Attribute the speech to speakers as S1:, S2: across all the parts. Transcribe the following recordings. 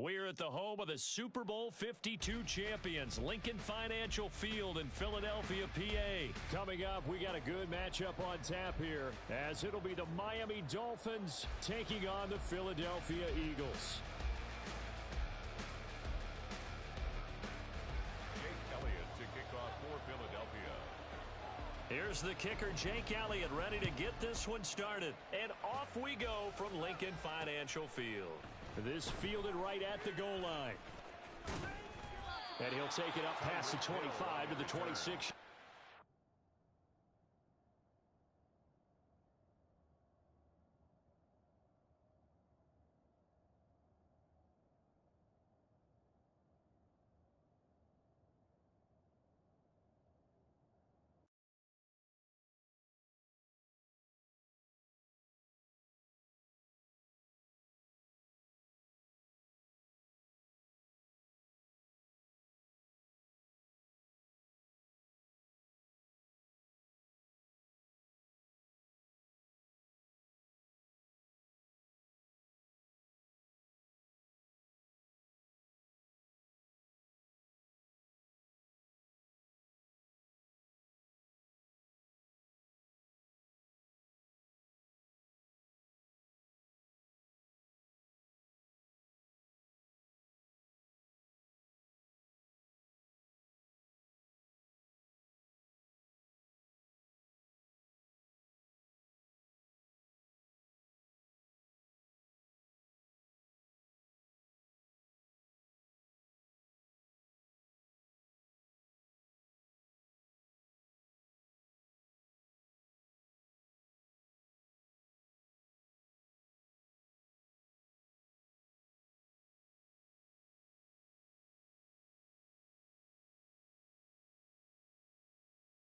S1: We're at the home of the Super Bowl 52 champions, Lincoln Financial Field in Philadelphia, PA.
S2: Coming up, we got a good matchup on tap here, as it'll be the Miami Dolphins taking on the Philadelphia Eagles.
S3: Jake Elliott to kick off for Philadelphia.
S1: Here's the kicker, Jake Elliott, ready to get this one started. And off we go from Lincoln Financial Field.
S2: This fielded right at the goal line. And he'll take it up past the 25 to the 26.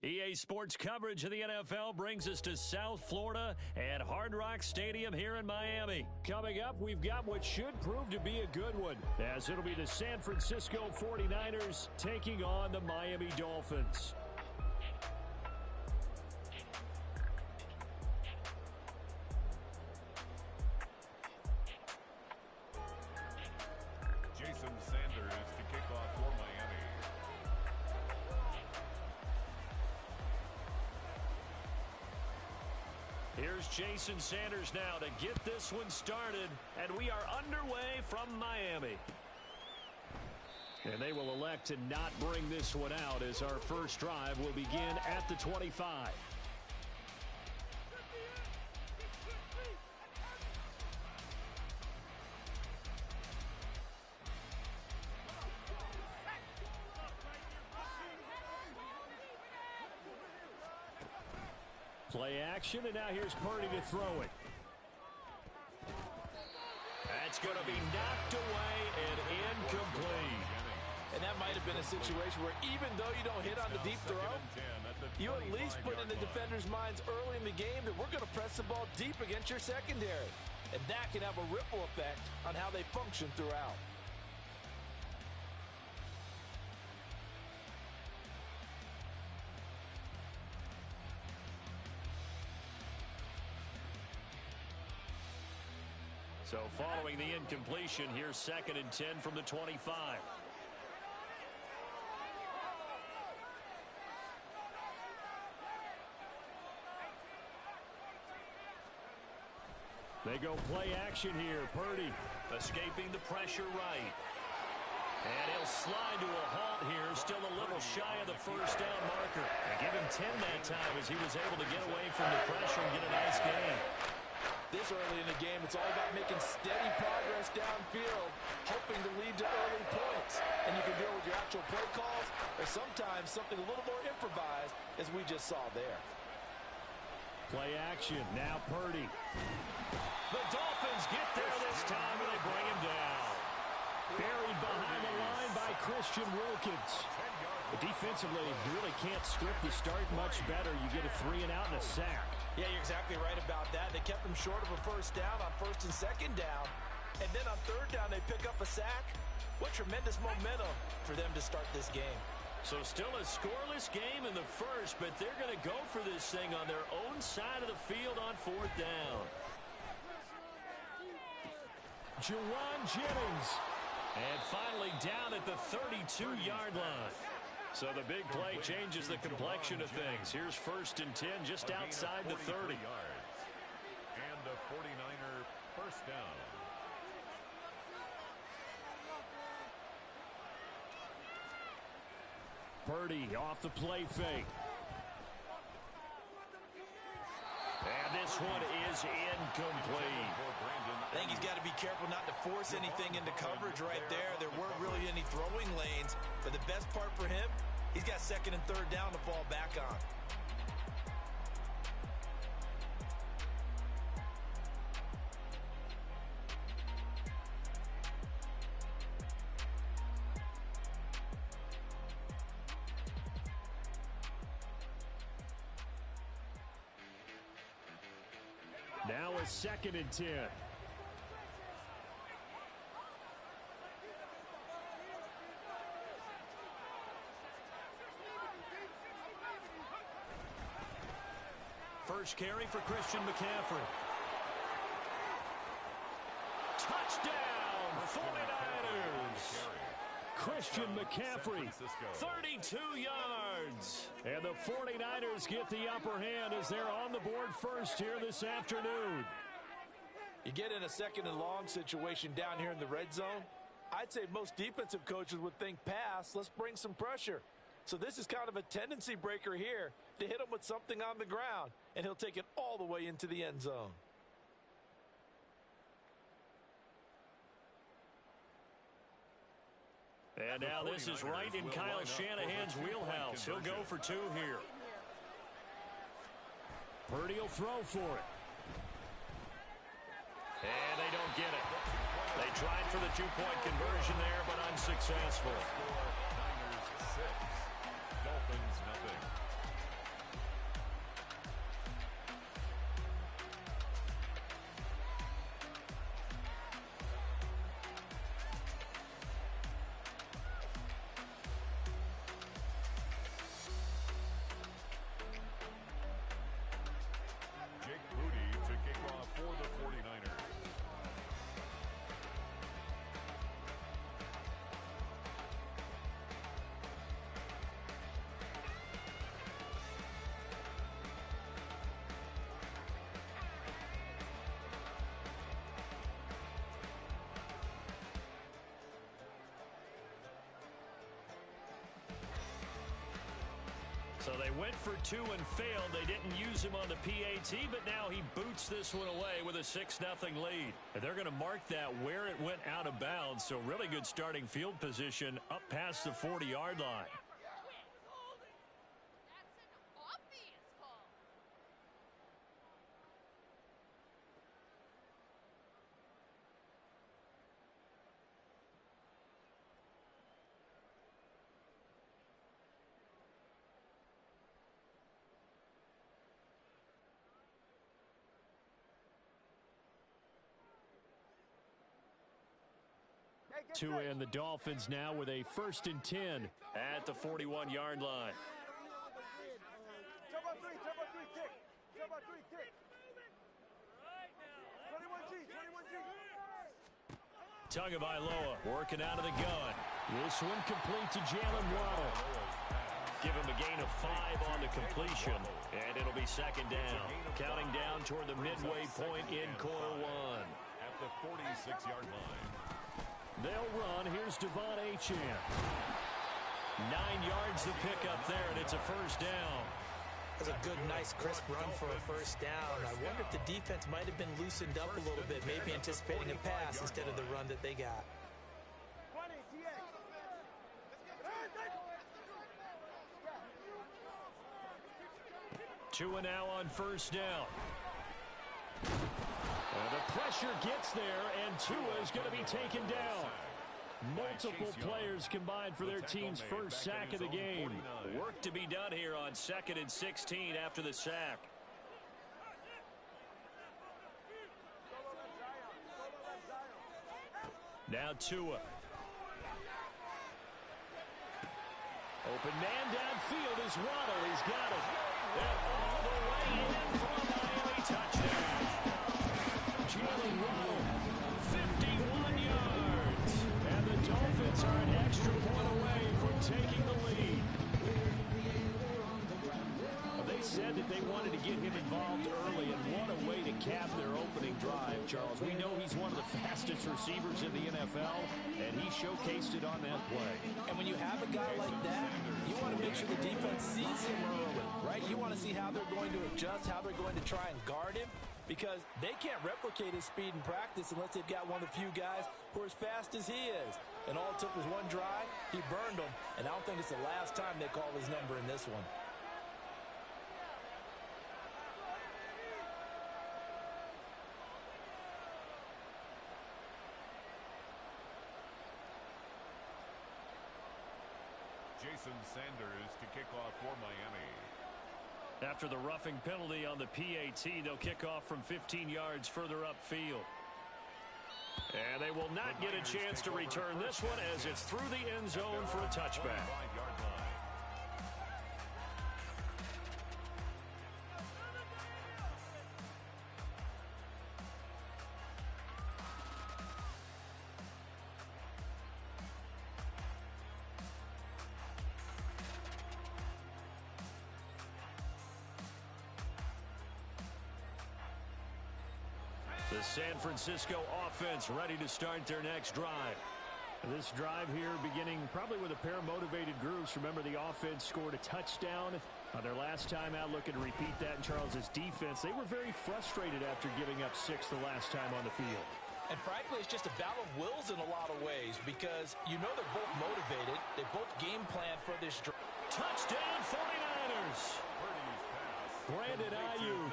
S1: EA Sports coverage of the NFL brings us to South Florida at Hard Rock Stadium here in Miami.
S2: Coming up, we've got what should prove to be a good one, as it'll be the San Francisco 49ers taking on the Miami Dolphins.
S3: Jason Sanders to kick off for Miami.
S1: Here's Jason Sanders now to get this one started, and we are underway from Miami.
S2: And they will elect to not bring this one out, as our first drive will begin at the 25. Play action, and now here's Purdy to throw it.
S1: That's going to be knocked away and incomplete.
S4: And that might have been a situation where even though you don't hit on the deep throw, you at least put in the defender's minds early in the game that we're going to press the ball deep against your secondary. And that can have a ripple effect on how they function throughout.
S1: So following the incompletion, here's 2nd and 10 from the 25.
S2: They go play action here. Purdy
S1: escaping the pressure right. And he'll slide to a halt here, still a little shy of the first down marker. And give him 10 that time as he was able to get away from the pressure and get a nice gain.
S4: This early in the game, it's all about making steady progress downfield, hoping to lead to early points. And you can deal with your actual play calls, or sometimes something a little more improvised, as we just saw there.
S2: Play action, now Purdy.
S1: The Dolphins get there this time, and they bring him down.
S2: Buried behind the line by Christian Wilkins. Defensively, you really can't script the start much better. You get a 3-and-out and a sack.
S4: Yeah, you're exactly right about that. They kept them short of a first down on 1st and 2nd down. And then on 3rd down, they pick up a sack. What tremendous momentum for them to start this game.
S1: So still a scoreless game in the first, but they're going to go for this thing on their own side of the field on 4th down.
S2: Juwan Jennings
S1: And finally down at the 32-yard line. So the big play changes the complexion of things. Here's 1st and 10 just outside the 30.
S3: And a 49er first down.
S2: Purdy off the play fake.
S1: And this one is incomplete.
S4: I think he's got to be careful not to force anything into coverage right there. There weren't really any throwing lanes, but the best part for him, he's got 2nd and 3rd down to fall back on.
S2: Now a 2nd and 10.
S1: First carry for Christian McCaffrey. Touchdown, 49ers.
S2: Christian McCaffrey,
S1: 32 yards.
S2: and the 49ers get the upper hand as they're on the board first here this afternoon.
S4: You get in a 2nd and long situation down here in the red zone, I'd say most defensive coaches would think pass, let's bring some pressure. So this is kind of a tendency breaker here to hit him with something on the ground, and he'll take it all the way into the end zone.
S1: And now this is right in Kyle Shanahan's wheelhouse. He'll go for 2 here.
S2: Purdy will throw for it.
S1: And they don't get it. They tried for the 2-point conversion there, but unsuccessful.
S3: Niners 6, Dolphins nothing. Jake Booty to kick off for the 49ers.
S1: So they went for 2 and failed. They didn't use him on the PAT, but now he boots this one away with a 6-0 lead. And they're going to mark that where it went out of bounds. So really good starting field position up past the 40-yard line.
S2: Tua and the Dolphins now with a 1st and 10
S1: at the 41-yard line. Tagovailoa working out of the gun.
S2: This one complete to Jalen Waddle.
S1: Give him a gain of 5 on the completion, and it'll be 2nd down. Counting down toward the midway point in quarter 1.
S3: At the 46-yard line.
S2: They'll run. Here's Devon Achane.
S1: 9 yards to pick up there, and it's a 1st down.
S4: That's a good, nice, crisp run for a 1st down. I wonder if the defense might have been loosened up a little bit, maybe anticipating a pass instead of the run that they got.
S1: Tua now on 1st down.
S2: The pressure gets there, and Tua is going to be taken down. Multiple players combined for their team's first sack of the game.
S1: Work to be done here on 2nd and 16 after the sack. Now Tua. Open man downfield is Waddle. He's got it. And all the way in for a Miami touchdown. Jalen Waddle, 51 yards. And the
S2: that they wanted to get him involved early, and what a way to cap their opening drive, Charles. We know he's one of the fastest receivers in the NFL, and he showcased it on that play.
S4: And when you have a guy like that, you want to make sure the defense sees him early, right? You want to see how they're going to adjust, how they're going to try and guard him, because they can't replicate his speed in practice unless they've got one of the few guys who are as fast as he is. And all it took was one drive. He burned them, and I don't think it's the last time they call his number in this one.
S3: Jason Sanders to kick off for Miami.
S1: After the roughing penalty on the PAT, they'll kick off from 15 yards further upfield. And they will not get a chance to return this one as it's through the end zone for a touchback. The San Francisco offense ready to start their next drive.
S2: This drive here beginning probably with a pair of motivated groups. Remember, the offense scored a touchdown their last time out, looking to repeat that in Charles's defense. They were very frustrated after giving up 6 the last time on the field.
S4: And frankly, it's just a battle of wills in a lot of ways, because you know they're both motivated. They both game plan for this drive.
S1: Touchdown 49ers. Brandon Ayuk,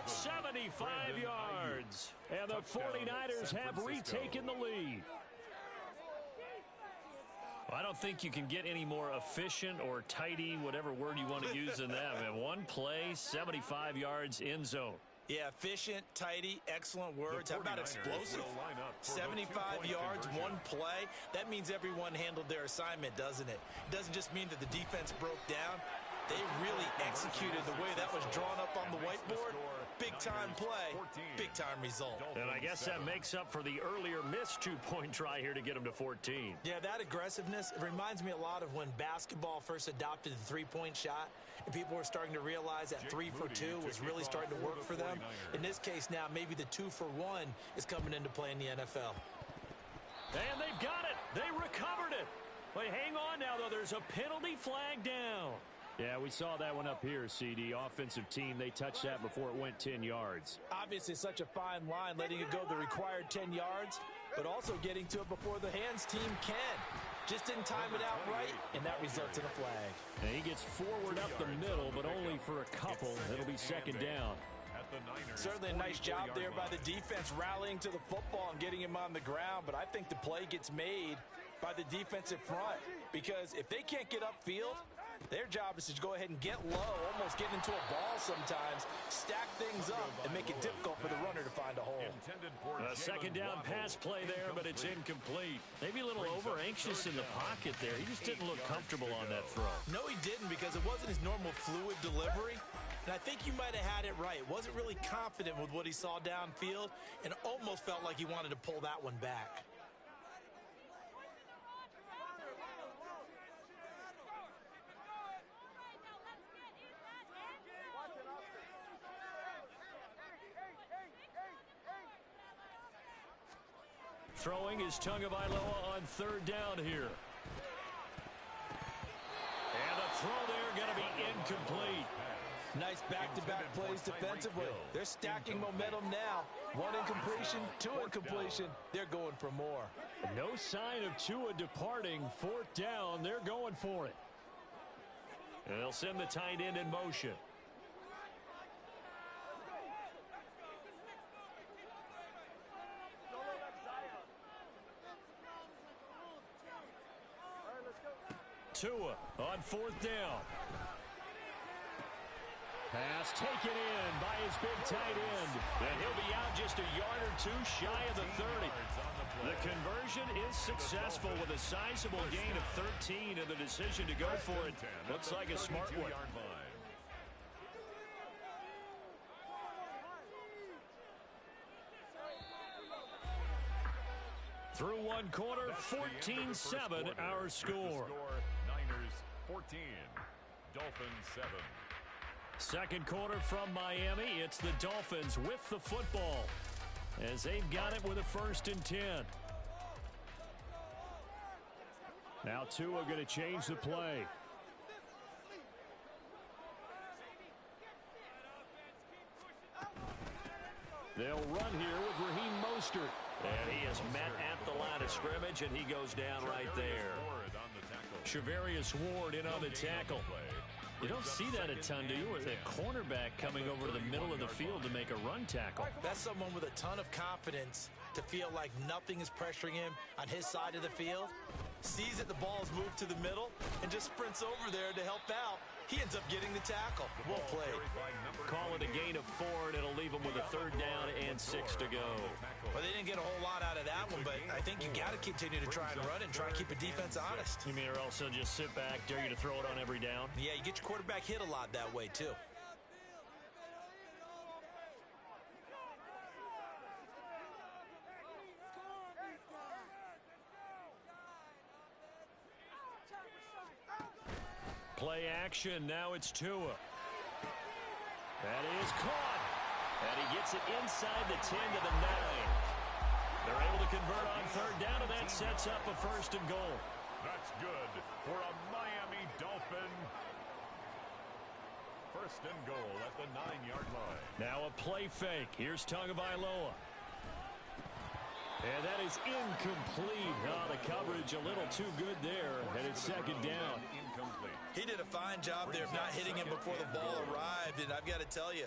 S1: 75 yards. And the 49ers have retaken the lead. Well, I don't think you can get any more efficient or tidy, whatever word you want to use in that. Man, one play, 75 yards in zone.
S4: Yeah, efficient, tidy, excellent words. How about explosive? 75 yards, one play. That means everyone handled their assignment, doesn't it? It doesn't just mean that the defense broke down. They really executed the way that was drawn up on the whiteboard. Big-time play, big-time result.
S1: And I guess that makes up for the earlier missed two-point try here to get them to 14.
S4: Yeah, that aggressiveness, it reminds me a lot of when basketball first adopted the three-point shot, and people were starting to realize that 3 for 2 was really starting to work for them. In this case now, maybe the 2 for 1 is coming into play in the NFL.
S1: And they've got it. They recovered it. But hang on now, though. There's a penalty flag down.
S2: Yeah, we saw that one up here, CD. Offensive team, they touched that before it went 10 yards.
S4: Obviously, such a fine line, letting it go the required 10 yards, but also getting to it before the hands team can. Just didn't time it out right, and that results in a flag.
S2: And he gets forward up the middle, but only for a couple. It'll be second down.
S4: Certainly a nice job there by the defense, rallying to the football and getting him on the ground, but I think the play gets made by the defensive front, because if they can't get upfield, their job is to go ahead and get low, almost get into a ball sometimes, stack things up, and make it difficult for the runner to find a hole.
S1: A second down pass play there, but it's incomplete. Maybe a little over-anxious in the pocket there. He just didn't look comfortable on that throw.
S4: No, he didn't, because it wasn't his normal fluid delivery. And I think you might have had it right. Wasn't really confident with what he saw downfield, and almost felt like he wanted to pull that one back.
S1: Throwing is Tagovailoa on third down here. And the throw there going to be incomplete.
S4: Nice back-to-back plays defensively. They're stacking momentum now. 1 incompletion, 2 incompletion. They're going for more.
S2: No sign of Tua departing. 4th down. They're going for it.
S1: And they'll send the tight end in motion. Tua on 4th down.
S2: Pass taken in by his big tight end.
S1: And he'll be out just a yard or 2 shy of the 30. The conversion is successful with a sizable gain of 13, and the decision to go for it looks like a smart one. Through one quarter, 14-7 our score.
S3: Niners 14, Dolphins 7.
S2: Second quarter from Miami. It's the Dolphins with the football as they've got it with a 1st and 10. Now Tua going to change the play. They'll run here with Raheem Mostert.
S1: And he is met at the line of scrimmage, and he goes down right there.
S2: Shavarius Ward in on the tackle. You don't see that a ton, do you, with a cornerback coming over to the middle of the field to make a run tackle?
S4: That's someone with a ton of confidence to feel like nothing is pressuring him on his side of the field. Sees that the ball is moved to the middle and just sprints over there to help out. He ends up getting the tackle. Well played.
S2: Call it a gain of 4, and it'll leave him with a 3rd down and 6 to go.
S4: Well, they didn't get a whole lot out of that one, but I think you got to continue to try and run and try and keep a defense honest.
S2: You mean or else they'll just sit back, dare you to throw it on every down?
S4: Yeah, you get your quarterback hit a lot that way, too.
S2: Play action. Now it's Tua. That is caught. And he gets it inside the 10 to the 9. They're able to convert on 3rd down, and that sets up a 1st and goal.
S3: That's good for a Miami Dolphin. 1st and goal at the 9-yard line.
S2: Now a play fake. Here's Tagovailoa. And that is incomplete. Oh, the coverage a little too good there, and it's 2nd down.
S3: Incomplete.
S4: He did a fine job there of not hitting him before the ball arrived, and I've got to tell you,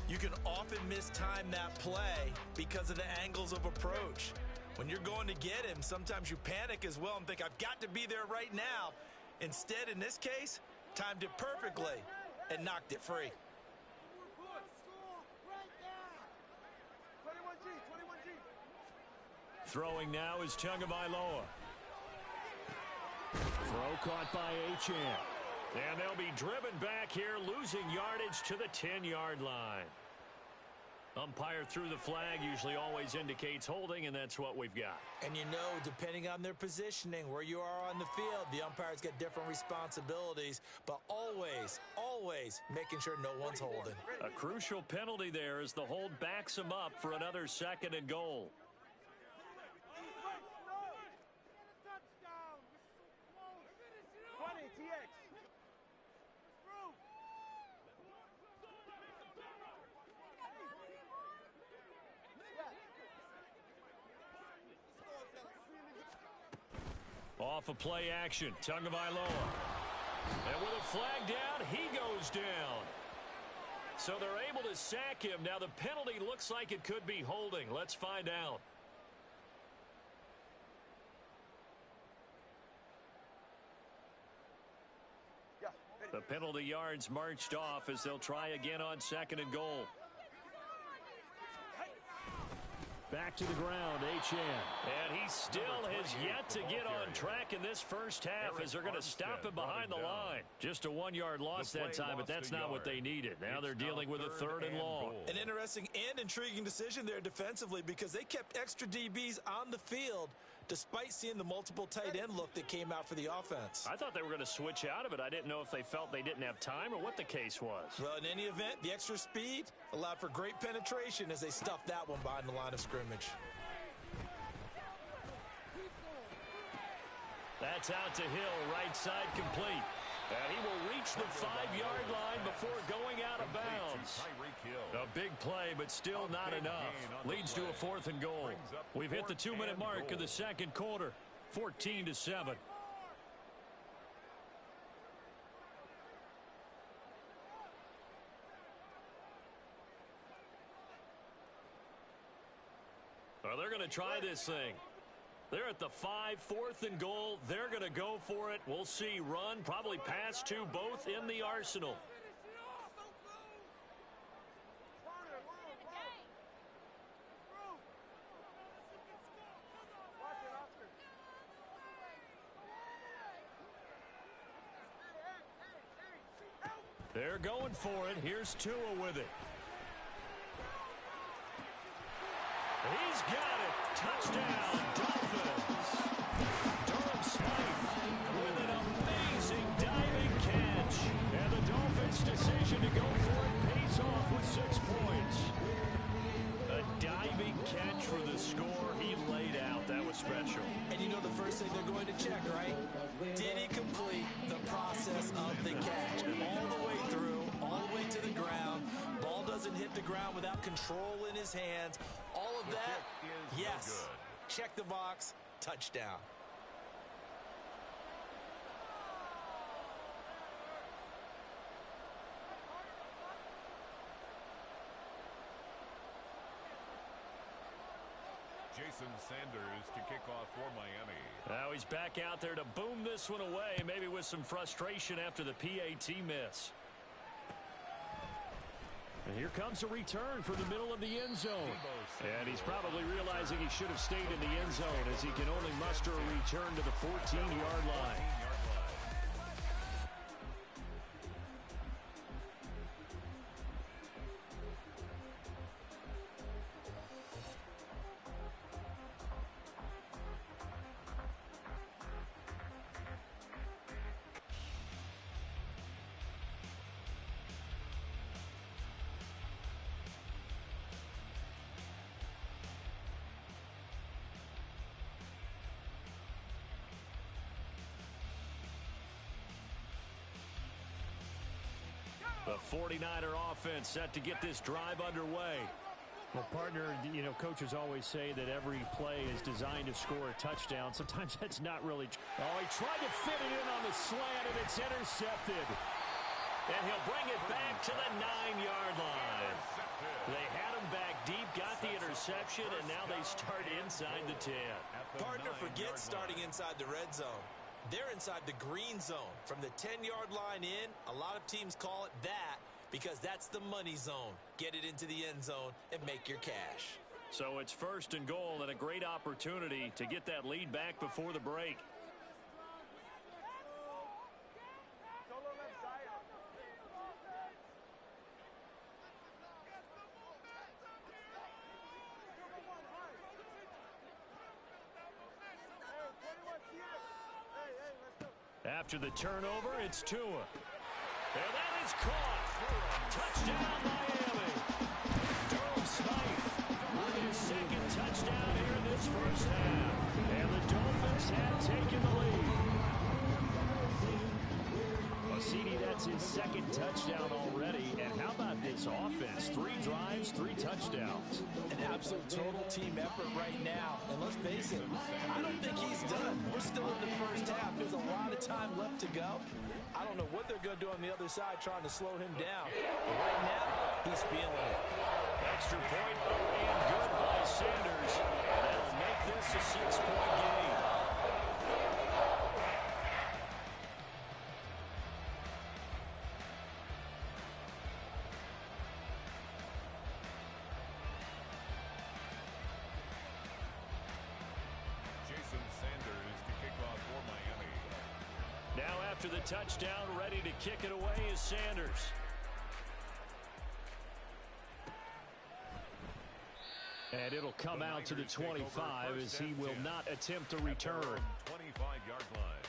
S4: you can often mistime that play because of the angles of approach. When you're going to get him, sometimes you panic as well and think, I've got to be there right now. Instead, in this case, timed it perfectly and knocked it free.
S2: Throwing now is Tagovailoa. Throw caught by Achane. And they'll be driven back here, losing yardage to the 10-yard line. Umpire threw the flag, usually always indicates holding, and that's what we've got.
S4: And you know, depending on their positioning, where you are on the field, the umpire's got different responsibilities, but always, always making sure no one's holding.
S2: A crucial penalty there as the hold backs him up for another 2nd and goal. Off a play action, Tagovailoa. And with a flag down, he goes down. So they're able to sack him. Now the penalty looks like it could be holding. Let's find out. The penalty yards marched off as they'll try again on 2nd and goal. Back to the ground, Achane. And he still has yet to get on track in this first half as they're going to stop him behind the line. Just a 1-yard loss that time, but that's not what they needed. Now they're dealing with a 3rd and long.
S4: An interesting and intriguing decision there defensively because they kept extra DBs on the field despite seeing the multiple tight end look that came out for the offense.
S2: I thought they were going to switch out of it. I didn't know if they felt they didn't have time or what the case was.
S4: Well, in any event, the extra speed allowed for great penetration as they stuffed that one behind the line of scrimmage.
S2: That's out to Hill, right side complete. And he will reach the 5-yard line before going out of bounds. A big play, but still not enough. Leads to a 4th and goal. We've hit the 2-minute mark of the 2nd quarter. 14-7. Well, they're going to try this thing. They're at the 5, 4th and goal. They're going to go for it. We'll see. Run, probably pass to both in the arsenal. They're going for it. Here's Tua with it. He's got it. Touchdown, Dolphins. Durham Smythe with an amazing diving catch. And the Dolphins decide decision to go for it pays off with 6 points. A diving catch for the score. He laid out. That was special.
S4: And you know the first thing they're going to check, right? Did he complete the process of the catch? All the way through, all the way to the ground. Ball doesn't hit the ground without control in his hands. All of that, yes. Check the box, touchdown.
S3: Jason Sanders to kick off for Miami.
S2: Now he's back out there to boom this one away, maybe with some frustration after the PAT miss. And here comes a return from the middle of the end zone. And he's probably realizing he should have stayed in the end zone as he can only muster a return to the 14-yard line. The 49er offense set to get this drive underway. Well, partner, you know, coaches always say that every play is designed to score a touchdown. Sometimes that's not really true. Oh, he tried to fit it in on the slant, and it's intercepted. And he'll bring it back to the 9-yard line. They had him back deep, got the interception, and now they start inside the 10.
S4: Partner, forget starting inside the red zone. They're inside the green zone. From the 10-yard line in, a lot of teams call it that because that's the money zone. Get it into the end zone and make your cash.
S2: So it's 1st and goal and a great opportunity to get that lead back before the break. After the turnover, it's Tua. And that is caught. Touchdown, Miami. Durham Smythe with his 2nd touchdown here in this first half. And the Dolphins have taken the lead. Well, CD, that's his 2nd touchdown already. And how about this offense? 3 drives, 3 touchdowns.
S4: An absolute total team effort right now. And let's face it, I don't think he's done. We're still in the first half. There's a lot of time left to go. I don't know what they're going to do on the other side trying to slow him down. But right now, he's feeling it.
S2: Extra point up and good by Sanders. And that'll make this a 6-point game. After the touchdown, ready to kick it away is Sanders. And it'll come out to the 25 as he will not attempt a return.
S3: 25-yard line.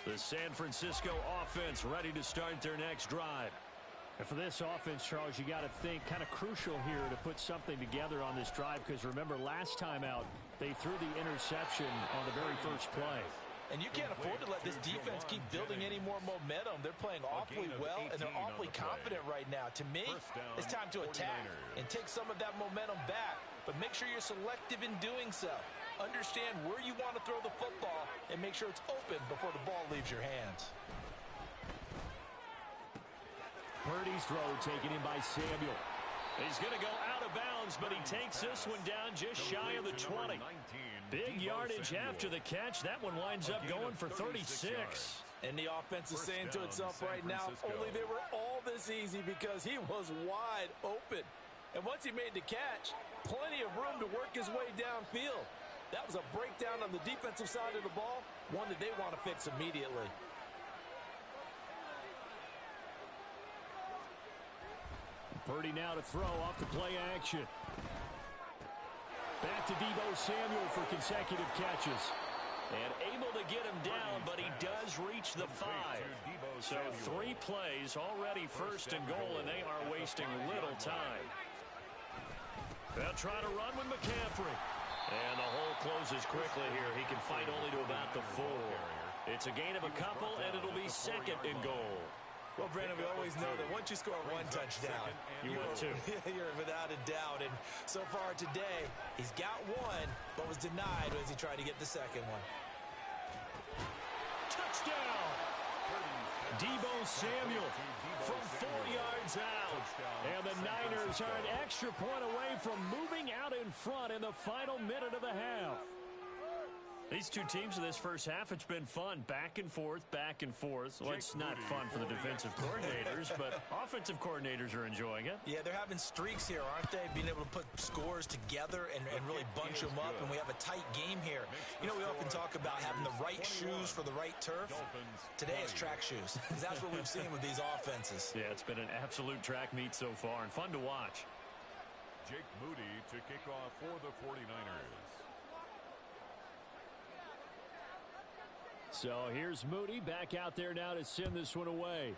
S2: The San Francisco offense ready to start their next drive. And for this offense, Charles, you got to think kind of crucial here to put something together on this drive because remember last time out they threw the interception on the very first play.
S4: And you can't afford to let this defense keep building any more momentum. They're playing awfully well, and they're awfully confident right now. To me, it's time to attack and take some of that momentum back. But make sure you're selective in doing so. Understand where you want to throw the football and make sure it's open before the ball leaves your hands.
S2: Purdy's throw taken in by Samuel. He's going to go out of bounds, but he takes this one down just shy of the 20. Big yardage after the catch. That one winds up going for 36.
S4: And the offense is saying to itself right now, if only they were all this easy because he was wide open. And once he made the catch, plenty of room to work his way downfield. That was a breakdown on the defensive side of the ball, one that they want to fix immediately.
S2: Purdy now to throw off the play action. Back to Deebo Samuel for consecutive catches.
S1: And able to get him down, but he does reach the 5. So 3 plays, already first and goal, and they are wasting little time. They'll try to run with McCaffrey. And the hole closes quickly here. He can fight only to about the 4. It's a gain of a couple, and it'll be second and goal.
S4: Well, Brandon, we always know that once you score 1 touchdown,
S1: you will too.
S4: You're without a doubt. And so far today, he's got 1, but was denied as he tried to get the second one.
S1: Touchdown! Deebo Samuel from 4 yards out. And the Niners are an extra point away from moving out in front in the final minute of the half. These two teams in this first half, it's been fun. Back and forth, back and forth. Well, it's not fun for the defensive coordinators, but offensive coordinators are enjoying it.
S4: Yeah, they're having streaks here, aren't they? Being able to put scores together and really bunch them up, and we have a tight game here. You know, we often talk about having the right shoes for the right turf. Today it's track shoes. That's what we've seen with these offenses.
S1: Yeah, it's been an absolute track meet so far, and fun to watch.
S3: Jake Moody to kick off for the 49ers.
S2: So here's Moody back out there now to send this one away.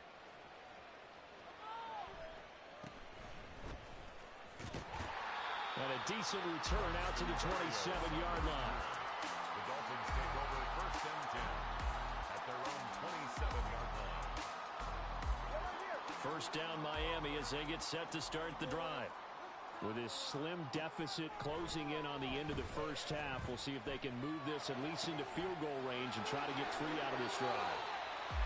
S2: And a decent return out to the 27-yard line.
S3: The Dolphins take over first and 10 at their own 27-yard line.
S2: First down Miami as they get set to start the drive. With his slim deficit closing in on the end of the first half, we'll see if they can move this at least into field goal range and try to get 3 out of this drive.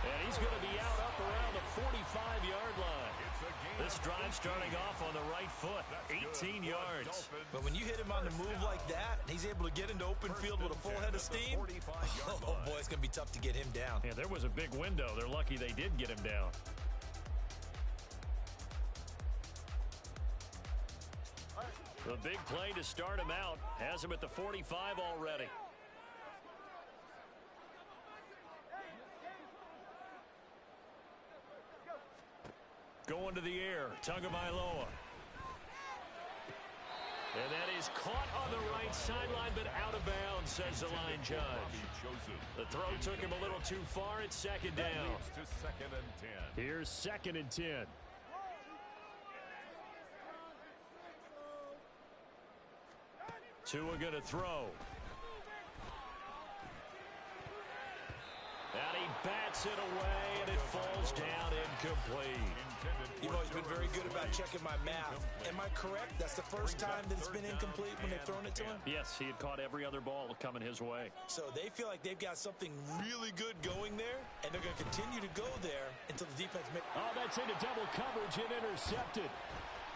S1: And he's going to be out up around the 45-yard line. This drive starting off on the right foot, 18 yards.
S4: But when you hit him on the move like that, and he's able to get into open field with a full head of steam, oh boy, it's going to be tough to get him down.
S1: Yeah, there was a big window. They're lucky they did get him down. The big play to start him out has him at the 45 already. Going to the air, Tagovailoa. And that is caught on the right sideline, but out of bounds, says the line judge. The throw took him a little too far. It's second down.
S2: Here's second and 10.
S1: Tua going to throw. And he bats it away, and it falls down incomplete.
S4: You've always been very good about checking my math. Am I correct? That's the first time that it's been incomplete when they've thrown it to him?
S1: Yes, he had caught every other ball coming his way.
S4: So they feel like they've got something really good going there, and they're going to continue to go there until the defense makes...
S2: Oh, that's into double coverage and intercepted.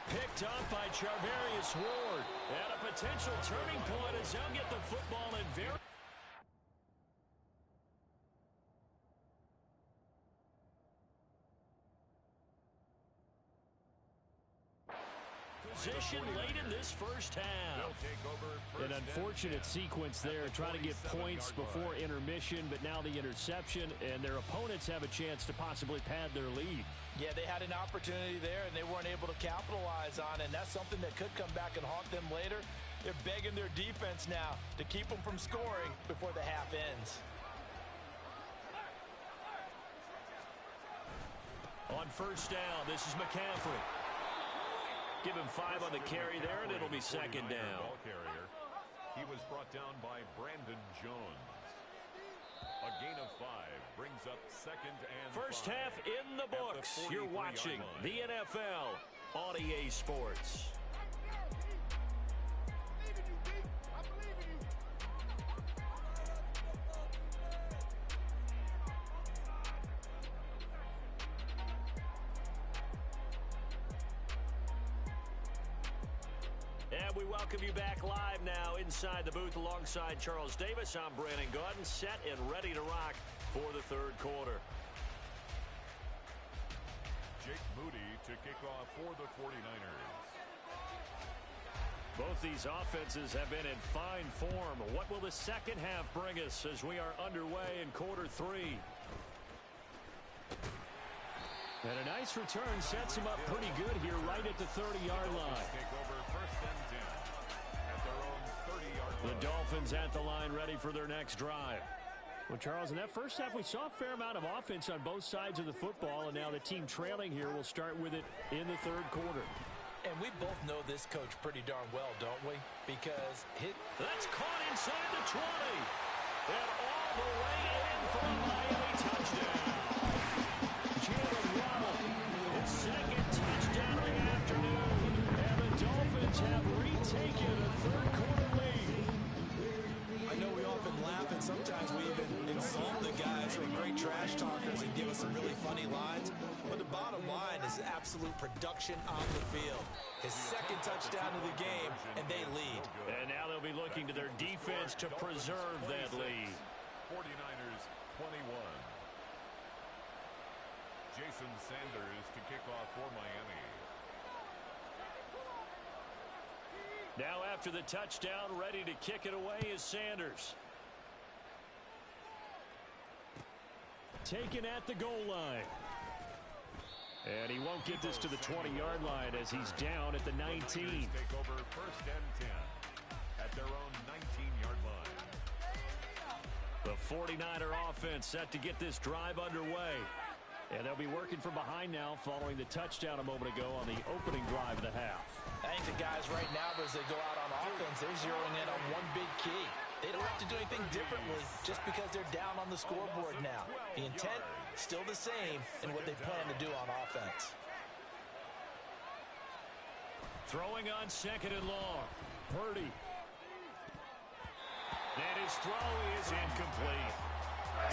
S1: Picked up by Charvarius Ward. And a potential turning point as they'll get the football in very... Position late in this first half.
S2: An unfortunate sequence there, trying to get points before intermission, but now the interception, and their opponents have a chance to possibly pad their lead.
S4: Yeah, they had an opportunity there, and they weren't able to capitalize on it, and that's something that could come back and haunt them later. They're begging their defense now to keep them from scoring before the half ends.
S1: On first down, this is McCaffrey. Give him 5 on the carry there, and it'll be second down.
S3: He was brought down by Brandon Jones. A gain of 5 brings up second and
S1: First
S3: 5
S1: half in the books. You're watching the NFL on EA Sports. And we welcome you back live now inside the booth alongside Charles Davis. I'm Brandon Gaudin, set and ready to rock for the third quarter.
S3: Jake Moody to kick off for the 49ers.
S1: Both these offenses have been in fine form. What will the second half bring us as we are underway in quarter 3?
S2: And a nice return sets him up pretty good here right at the 30-yard line.
S1: The Dolphins at the line ready for their next drive.
S2: Well, Charles, in that first half, we saw a fair amount of offense on both sides of the football, and now the team trailing here will start with it in the third quarter.
S4: And we both know this coach pretty darn well, don't we? Because
S1: that's caught inside the 20. And all the way in for a Miami touchdown. Jalen Waddle, his second touchdown of the afternoon. And the Dolphins have retaken a third-quarter lead.
S4: I know we often laugh, and sometimes we even insult the guys who are great trash talkers and give us some really funny lines. But the bottom line is absolute production on the field. His second touchdown of the game, and they lead.
S1: And now they'll be looking to their defense to preserve that lead.
S3: 49ers 21. Jason Sanders to kick off for Miami.
S1: Now after the touchdown, ready to kick it away is Sanders. Taken at the goal line. And he won't get this to the 20-yard line as he's down at the 19.
S3: Take over first and 10 at their own 19-yard line.
S1: The 49er offense set to get this drive underway. And they'll be working from behind now following the touchdown a moment ago on the opening drive of the half.
S4: I think the guys right now, as they go out on offense, they're zeroing in on one big key. They don't have to do anything differently just because they're down on the scoreboard now. The intent, still the same in what they plan to do on offense.
S1: Throwing on second and long. Purdy. And his throw is incomplete.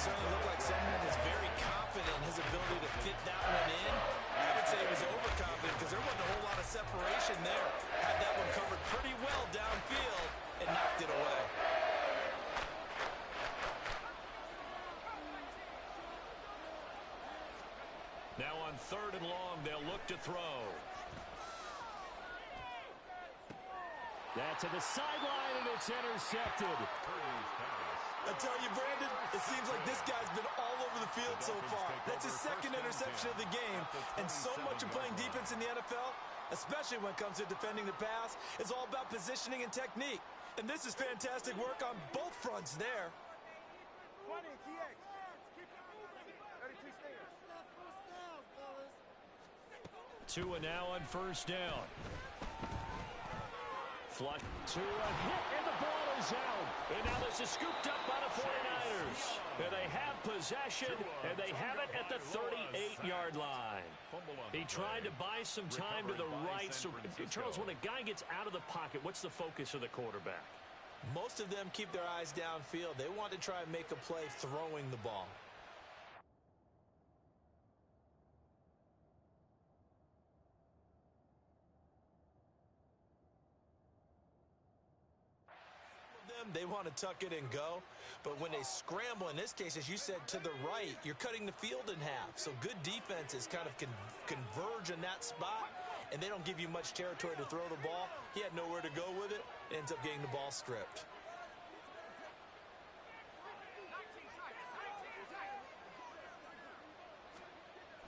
S4: Certainly looked like someone was very confident in his ability to fit that one in. I would say he was overconfident because there wasn't a whole lot of separation there. Had that one covered pretty well downfield and knocked it away.
S1: Now on third and long, they'll look to throw. That's to the sideline, and it's intercepted.
S4: I tell you, Brandon, it seems like this guy's been all over the field so far. That's his second interception of the game, and so much of playing defense in the NFL, especially when it comes to defending the pass, is all about positioning and technique. And this is fantastic work on both fronts there.
S5: 20, TX. Keep it moving. 32 stairs.
S1: Tua now on first down. Flush to a hit, and the ball is out. And now this is scooped up by the 49ers. And they have possession, and they have it at the 38-yard line. He tried to buy some time to the right. So, Charles, when a guy gets out of the pocket, what's the focus of the quarterback?
S4: Most of them keep their eyes downfield. They want to try and make a play throwing the ball. They want to tuck it and go, but when they scramble, in this case, as you said, to the right, you're cutting the field in half. So good defenses kind of converge in that spot, and they don't give you much territory to throw the ball. He had nowhere to go with it, ends up getting the ball stripped.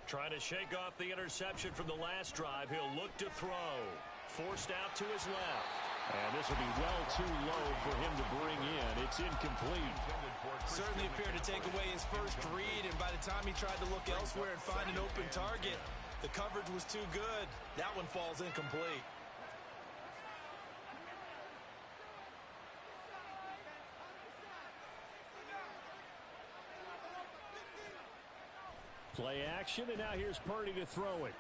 S1: Trying to shake off the interception from the last drive. He'll look to throw. Forced out to his left. And this will be well too low for him to bring in. It's incomplete.
S4: Certainly appeared to take away his first read, and by the time he tried to look elsewhere and find an open target, the coverage was too good. That one falls incomplete.
S1: Play action, and now here's Purdy to throw it.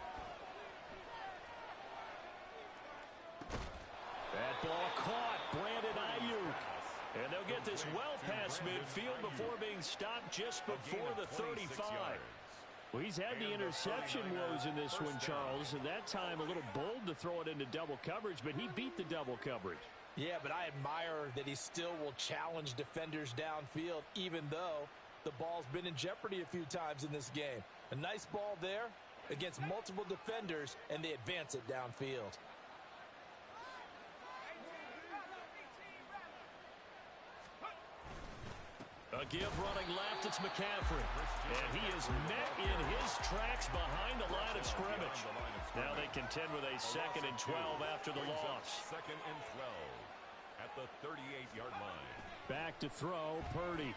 S1: That ball caught. Brandon Ayuk. And they'll get this well past midfield before being stopped just before the 35. Well, he's had the interception woes in this one, Charles, and that time a little bold to throw it into double coverage, but he beat the double coverage.
S4: Yeah, but I admire that he still will challenge defenders downfield, even though the ball's been in jeopardy a few times in this game. A nice ball there against multiple defenders, and they advance it downfield.
S1: A give running left, it's McCaffrey. And he is met in his tracks behind the line of scrimmage. Now they contend with a 2nd and 12 after the loss.
S3: 2nd and 12 at the 38-yard line.
S1: Back to throw, Purdy.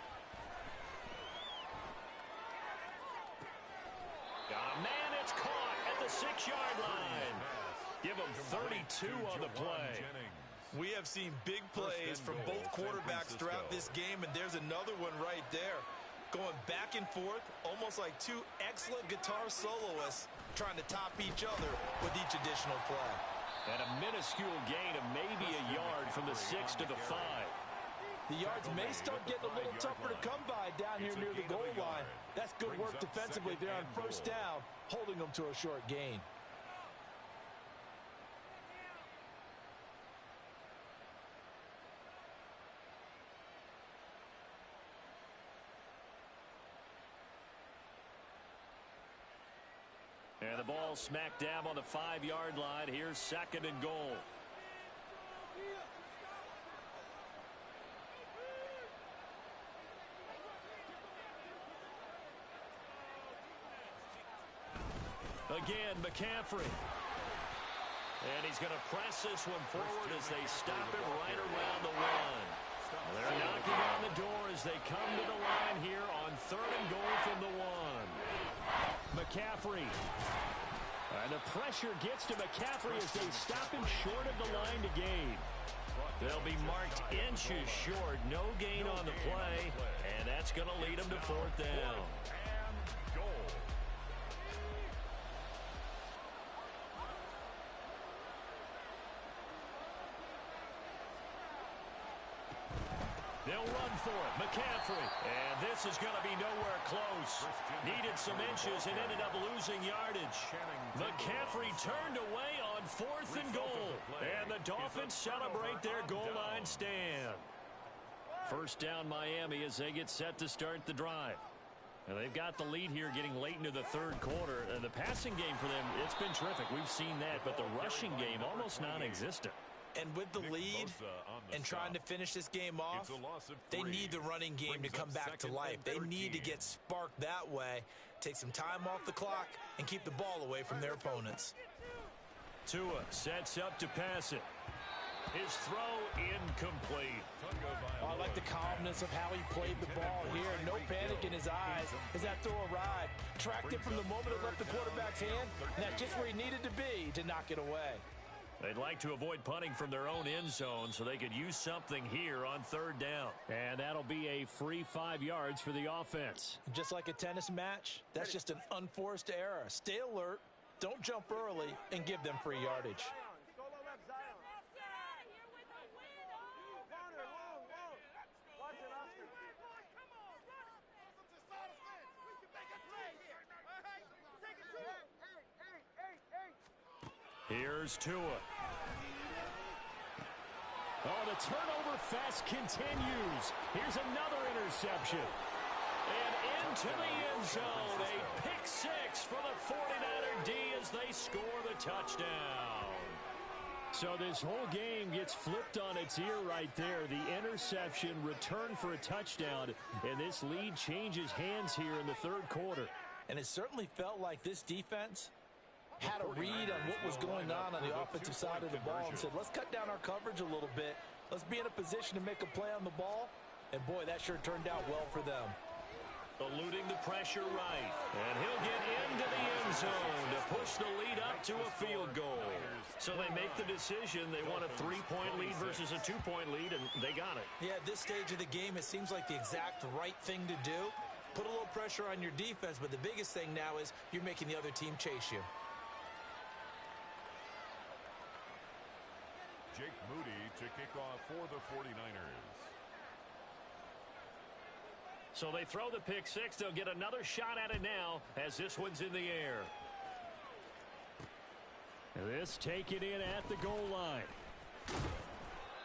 S1: That's caught at the 6-yard line. Give them 32 on the play.
S4: We have seen big plays from both quarterbacks throughout this game, and there's another one right there. Going back and forth, almost like two excellent guitar soloists trying to top each other with each additional play.
S1: And a minuscule gain of maybe a yard from the 6 to the 5.
S4: The yards may start getting a little tougher to come by down here near the goal line. That's good work defensively there on first down, holding them to a short gain.
S1: And the ball smack dab on the 5-yard line. Here's 2nd and goal. Again, McCaffrey. And he's going to press this one forward as they stop him right around the 1. They're knocking on the door as they come to the line here on 3rd and goal from the 1. McCaffrey. And the pressure gets to McCaffrey as they stop him short of the line to gain. They'll be marked inches short. No gain on the play. And that's going to lead them to 4th down. They'll run for it. McCaffrey. And this is going to be nowhere close. Needed some inches and ended up losing yardage. McCaffrey turned away on 4th and goal. And the Dolphins celebrate their goal line stand. First down Miami as they get set to start the drive. And they've got the lead here getting late into the 3rd quarter. The passing game for them, it's been terrific. We've seen that. But the rushing game, almost non-existent.
S4: And with the lead and trying to finish this game off, they need the running game to come back to life. They need to get sparked that way, take some time off the clock, and keep the ball away from their opponents.
S1: Tua sets up to pass it. His throw incomplete.
S4: I like the calmness of how he played the ball here. No panic in his eyes as that throw arrived. Tracked it from the moment it left the quarterback's hand, and that's just where he needed to be to knock it away.
S1: They'd like to avoid punting from their own end zone so they could use something here on 3rd down.
S2: And that'll be a free 5 yards for the offense.
S4: Just like a tennis match, that's just an unforced error. Stay alert, don't jump early, and give them free yardage.
S1: Here's Tua. Oh, the turnover fest continues. Here's another interception. And into the end zone. A pick 6 for the 49er D as they score the touchdown.
S2: So this whole game gets flipped on its ear right there. The interception, return for a touchdown, and this lead changes hands here in the 3rd quarter.
S4: And it certainly felt like this defense had a read on what was going on the offensive side of the ball and said, let's cut down our coverage a little bit. Let's be in a position to make a play on the ball. And, boy, that sure turned out well for them.
S1: Eluding the pressure right. And he'll get into the end zone to push the lead up to a field goal. So they make the decision. They want a 3-point lead versus a 2-point lead, and they got it.
S4: Yeah, at this stage of the game, it seems like the exact right thing to do. Put a little pressure on your defense, but the biggest thing now is you're making the other team chase you.
S3: Jake Moody to kick off for the 49ers.
S1: So they throw the pick 6. They'll get another shot at it now as this one's in the air.
S2: This taken in at the goal line.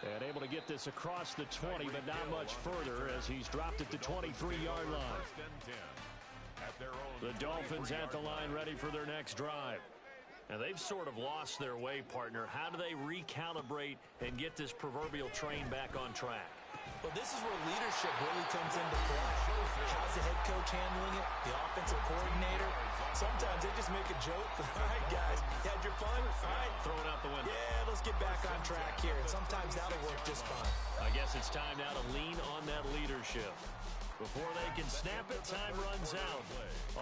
S2: And able to get this across the 20, but not much further as he's dropped at the 23-yard line.
S1: The Dolphins at the line ready for their next drive. And they've sort of lost their way, partner. How do they recalibrate and get this proverbial train back on track?
S4: Well, this is where leadership really comes into play. How's the head coach handling it? The offensive coordinator? Sometimes they just make a joke. All right, guys, you had your fun? All right.
S1: Throw it out the window.
S4: Yeah, let's get back on track here. And sometimes that'll work just fine.
S1: I guess it's time now to lean on that leadership.
S2: Before they can snap it, time runs out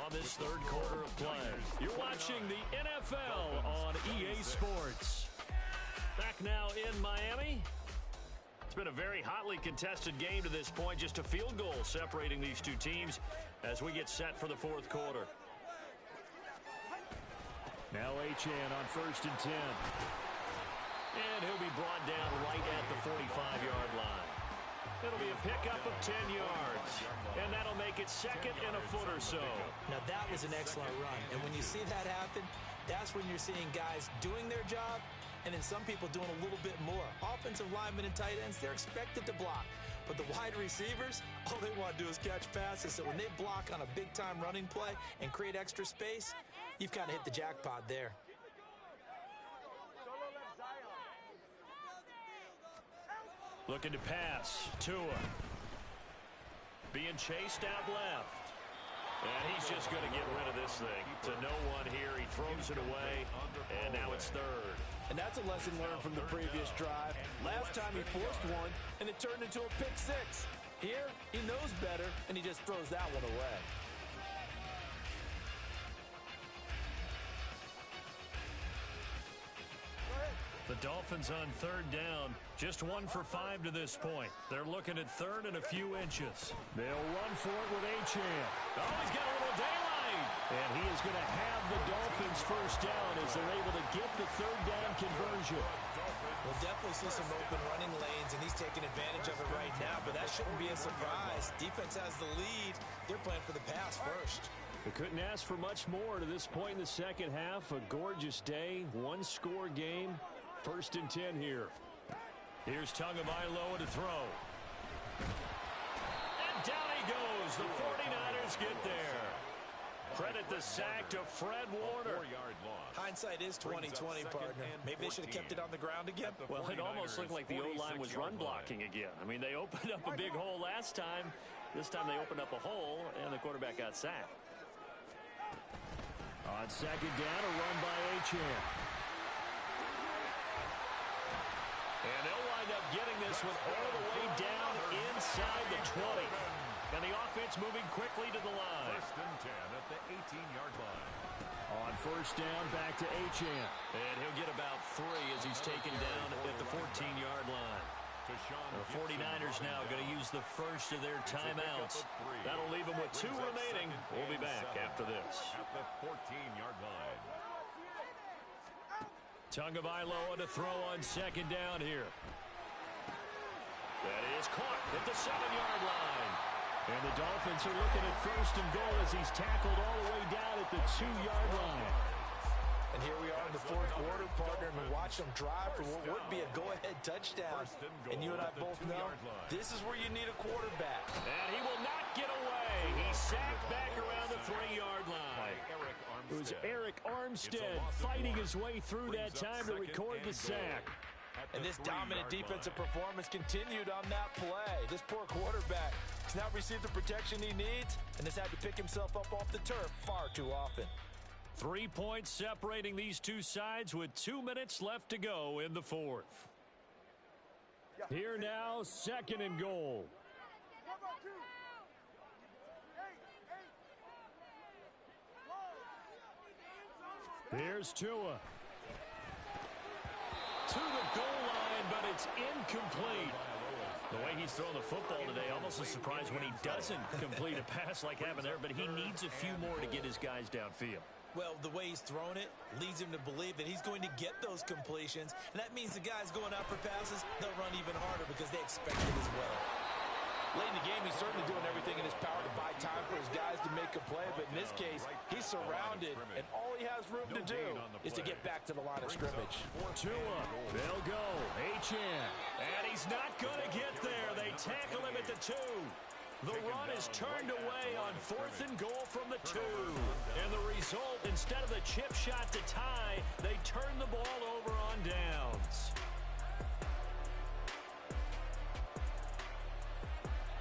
S2: on this third quarter of play. You're watching the NFL on EA Sports. Back now in Miami. It's been a very hotly contested game to this point. Just a field goal separating these two teams as we get set for the fourth quarter. Now Achane on 1st and 10. And he'll be brought down right at the 45-yard line. It'll be a pickup of 10 yards. And that'll make it second and a foot or so.
S4: Now that was an excellent run. And when you see that happen, that's when you're seeing guys doing their job and then some people doing a little bit more. Offensive linemen and tight ends, they're expected to block. But the wide receivers, all they want to do is catch passes. So when they block on a big-time running play and create extra space, you've kind of hit the jackpot there.
S2: Looking to pass. Tua. Being chased out left. And he's just going to get rid of this thing. To no one here. He throws it away. And now it's third.
S4: And that's a lesson learned from the previous drive. Last time he forced one, and it turned into a pick six. Here, he knows better, and he just throws that one away.
S2: The Dolphins on third down. Just 1 for 5 to this point. They're looking at third and a few inches. They'll run for it with Achane. Oh, he's got a little daylight. And he is going to have the Dolphins first down as they're able to get the third down conversion.
S4: We'll definitely see some open running lanes, and he's taking advantage of it right now, but that shouldn't be a surprise. Defense has the lead. They're playing for the pass first.
S2: They couldn't ask for much more to this point in the second half. A gorgeous day, one-score game. 1st and 10 here. Here's Tagovailoa to throw. And down he goes. The 49ers get there. Credit the sack to Fred Warner.
S3: 4-yard loss.
S4: Hindsight is 20/20, partner. Maybe they should have kept it on the ground again.
S2: Well, it almost looked like the O-line was run blocking again. I mean, they opened up a big hole last time. This time they opened up a hole, and the quarterback got sacked. On second down, a run by Achane. And they'll wind up getting this one all the way down inside the 20. And the offense moving quickly to the line.
S3: 1st and 10 at the 18-yard line.
S2: On first down, back to Achane. And he'll get about 3 as he's taken down at the 14-yard line. The 49ers now going to use the first of their timeouts. That'll leave them with 2 remaining. We'll be back after this.
S3: At the 14-yard line.
S2: Tagovailoa to throw on second down here. That is caught at the 7-yard line. And the Dolphins are looking at 1st and goal as he's tackled all the way down at the 2-yard line.
S4: And here we are in the fourth quarter, partner, and we watch them drive for what would be a go-ahead touchdown. And you and I both know this is where you need a quarterback.
S2: And he will not get away. He's sacked back around the 3-yard line. It was Eric Armstead fighting his way through that time to record the sack.
S4: And this dominant defensive performance continued on that play. This poor quarterback has now received the protection he needs and has had to pick himself up off the turf far too often.
S2: 3 points separating these two sides with 2 minutes left to go in the fourth. Here now, 2nd and goal. Here's Tua. To the goal line, but it's incomplete. The way he's throwing the football today, almost a surprise when he doesn't complete a pass like happened there, but he needs a few more to get his guys downfield.
S4: Well, the way he's thrown it leads him to believe that he's going to get those completions, and that means the guys going out for passes, they'll run even harder because they expect it as well. Late in the game, he's certainly doing everything in his power to buy time for his guys to make a play, but in this case, he's surrounded, and all he has room to do is to get back to the line of scrimmage.
S2: Tua, they'll go. Achane, and he's not going to get there. They tackle him at the 2. The run is turned away on 4th and goal from the 2. And the result, instead of the chip shot to tie, they turn the ball over on downs.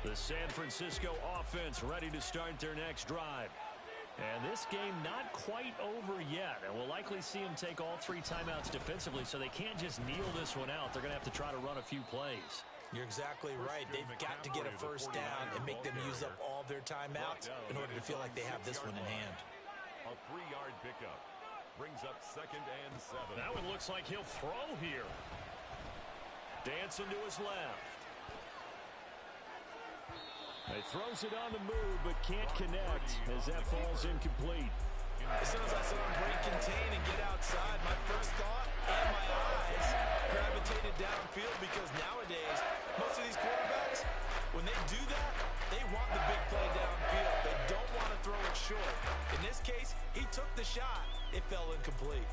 S2: The San Francisco offense ready to start their next drive. And this game not quite over yet. And we'll likely see them take all 3 timeouts defensively, so they can't just kneel this one out. They're going to have to try to run a few plays.
S4: You're exactly right. They've got to get a first down and make them use up all their timeouts in order to feel like they have this one in hand.
S3: A 3-yard pickup brings up 2nd and 7.
S1: That one looks like he'll throw here. Dancing to his left.
S2: He throws it on the move, but can't connect as that falls incomplete.
S4: As soon as I saw him break, contain, and get outside, my first thought and my eyes gravitated downfield because nowadays, most of these quarterbacks, when they do that, they want the big play downfield. They don't want to throw it short. In this case, he took the shot. It fell incomplete.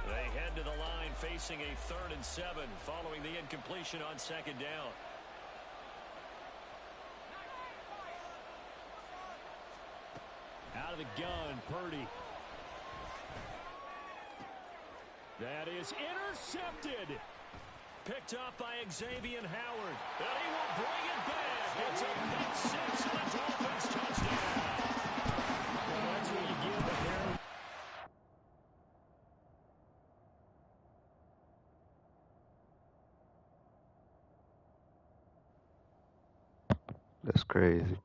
S1: They head to the line facing a 3rd and 7 following the incompletion on 2nd down.
S2: Out of the gun, Purdy. That is intercepted.
S1: Picked up by Xavier Howard. And he will bring it back. It's a pick 6 and a Dolphins touchdown.
S2: Well, that's what you get there.
S6: That's crazy.